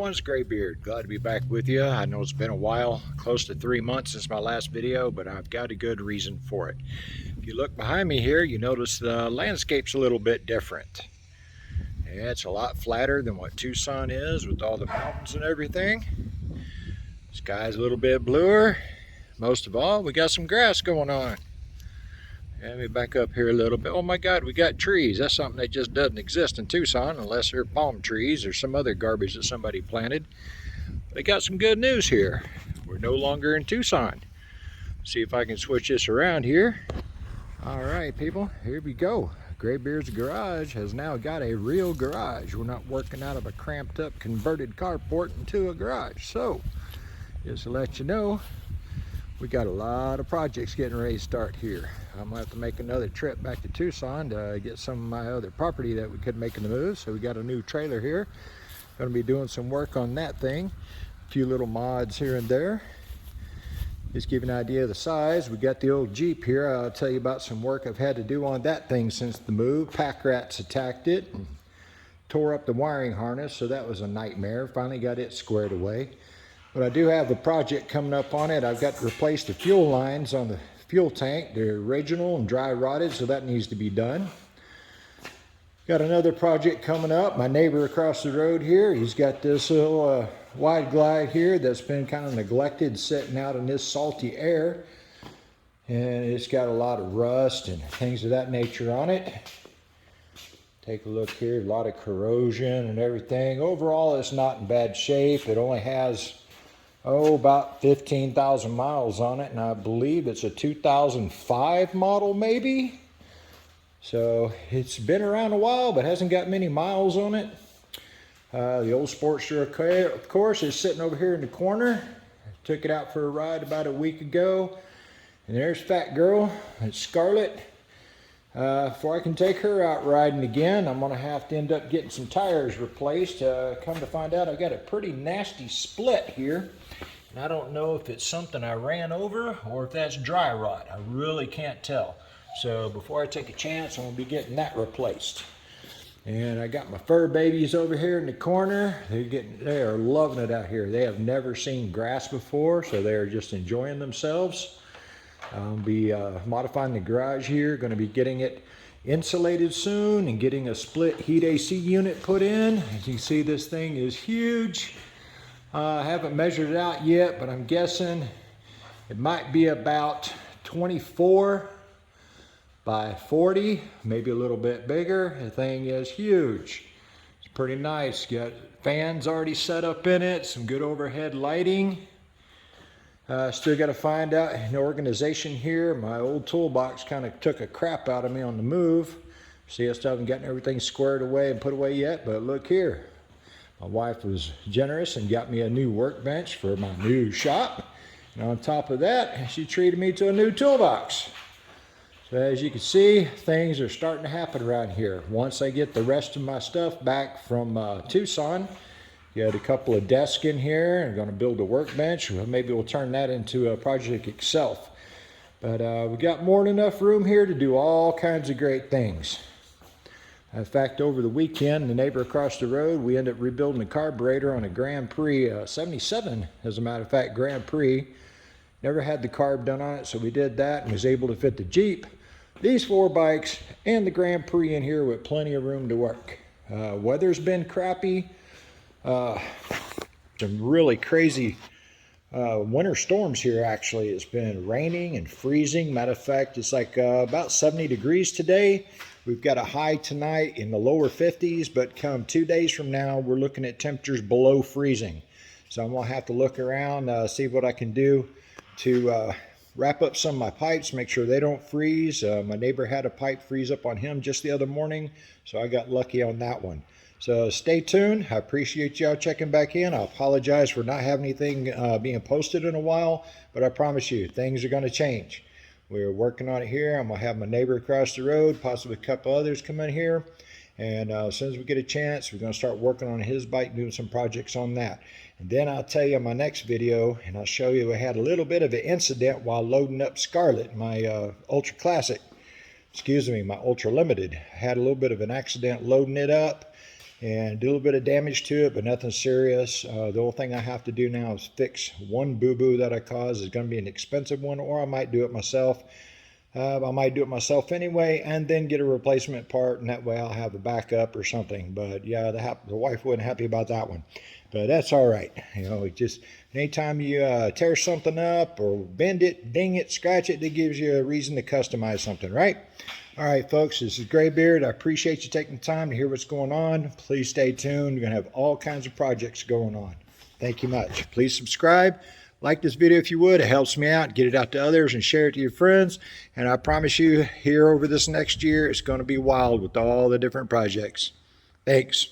everyone, it's Graybeard. Glad to be back with you. I know it's been a while, close to 3 months since my last video, but I've got a good reason for it. If you look behind me here, you notice the landscape's a little bit different. Yeah, it's a lot flatter than what Tucson is with all the mountains and everything. Sky's a little bit bluer. Most of all, we got some grass going on. Let me back up here a little bit. Oh my God, we got trees. That's something that just doesn't exist in Tucson unless they're palm trees or some other garbage that somebody planted. But I got some good news here. We're no longer in Tucson. See if I can switch this around here. All right, people, here we go. Graybeard's Garage has now got a real garage. We're not working out of a cramped up converted carport into a garage. So, just to let you know, we got a lot of projects getting ready to start here. I'm gonna have to make another trip back to Tucson to get some of my other property that we could make in the move. So we got a new trailer here. Gonna be doing some work on that thing. A few little mods here and there. Just give you an idea of the size. We got the old Jeep here. I'll tell you about some work I've had to do on that thing since the move. Pack rats attacked it and tore up the wiring harness, so that was a nightmare. Finally got it squared away. But I do have a project coming up on it. I've got to replace the fuel lines on the fuel tank. They're original and dry rotted, so that needs to be done. Got another project coming up. My neighbor across the road here, he's got this little wide glide here that's been kind of neglected, sitting out in this salty air. And it's got a lot of rust and things of that nature on it. Take a look here, a lot of corrosion and everything. Overall, it's not in bad shape. It only has about 15,000 miles on it, and I believe it's a 2005 model maybe. So it's been around a while but hasn't got many miles on it. The old Sportster, of course, is sitting over here in the corner. I took it out for a ride about a week ago, and there's Fat Girl. It's Scarlet. Before I can take her out riding again, I'm gonna have to end up getting some tires replaced. Come to find out, I got a pretty nasty split here, and I don't know if it's something I ran over or if that's dry rot. I really can't tell. So before I take a chance, I'm gonna be getting that replaced. And I got my fur babies over here in the corner. They are loving it out here. They have never seen grass before, so they are just enjoying themselves. I'll be modifying the garage here, going to be getting it insulated soon and getting a split heat AC unit put in. As you can see, this thing is huge. I haven't measured it out yet, but I'm guessing it might be about 24 by 40, maybe a little bit bigger. The thing is huge. It's pretty nice. Got fans already set up in it, some good overhead lighting. Still got to find out an organization here. My old toolbox kind of took a crap out of me on the move. See, I still haven't gotten everything squared away and put away yet, but look here. My wife was generous and got me a new workbench for my new shop. And on top of that, she treated me to a new toolbox. So as you can see, things are starting to happen around here. Once I get the rest of my stuff back from Tucson, got a couple of desks in here. I'm going to build a workbench. Well, maybe we'll turn that into a project itself. But we got more than enough room here to do all kinds of great things. In fact, over the weekend, the neighbor across the road, we ended up rebuilding the carburetor on a Grand Prix 77, as a matter of fact, Grand Prix. Never had the carb done on it, so we did that and was able to fit the Jeep, these 4 bikes, and the Grand Prix in here with plenty of room to work. Weather's been crappy. Some really crazy winter storms here actually. It's been raining and freezing. Matter of fact, it's like about 70 degrees today. We've got a high tonight in the lower 50s, but come 2 days from now, we're looking at temperatures below freezing. So I'm gonna have to look around, see what I can do to wrap up some of my pipes, make sure they don't freeze. My neighbor had a pipe freeze up on him just the other morning, so I got lucky on that one. So stay tuned. I appreciate y'all checking back in. I apologize for not having anything being posted in a while, but I promise you, things are going to change. We're working on it here. I'm going to have my neighbor across the road, possibly a couple others come in here. And as soon as we get a chance, we're going to start working on his bike, doing some projects on that. And then I'll tell you in my next video, and I'll show you I had a little bit of an incident while loading up Scarlet, my Ultra Classic. Excuse me, my Ultra Limited. I had a little bit of an accident loading it up. and do a little bit of damage to it, but nothing serious. The only thing I have to do now is fix one boo-boo that I caused. It's going to be an expensive one, or I might do it myself. I might do it myself anyway, and then get a replacement part, and that way I'll have a backup or something. But yeah, the wife wasn't happy about that one, but that's all right. You know, it just anytime you tear something up or bend it, ding it, scratch it, that gives you a reason to customize something, right? All right, folks, this is Graybeard. I appreciate you taking the time to hear what's going on. Please stay tuned. We're going to have all kinds of projects going on. Thank you much. Please subscribe. Like this video if you would. It helps me out. Get it out to others and share it to your friends. And I promise you, here over this next year, it's going to be wild with all the different projects. Thanks.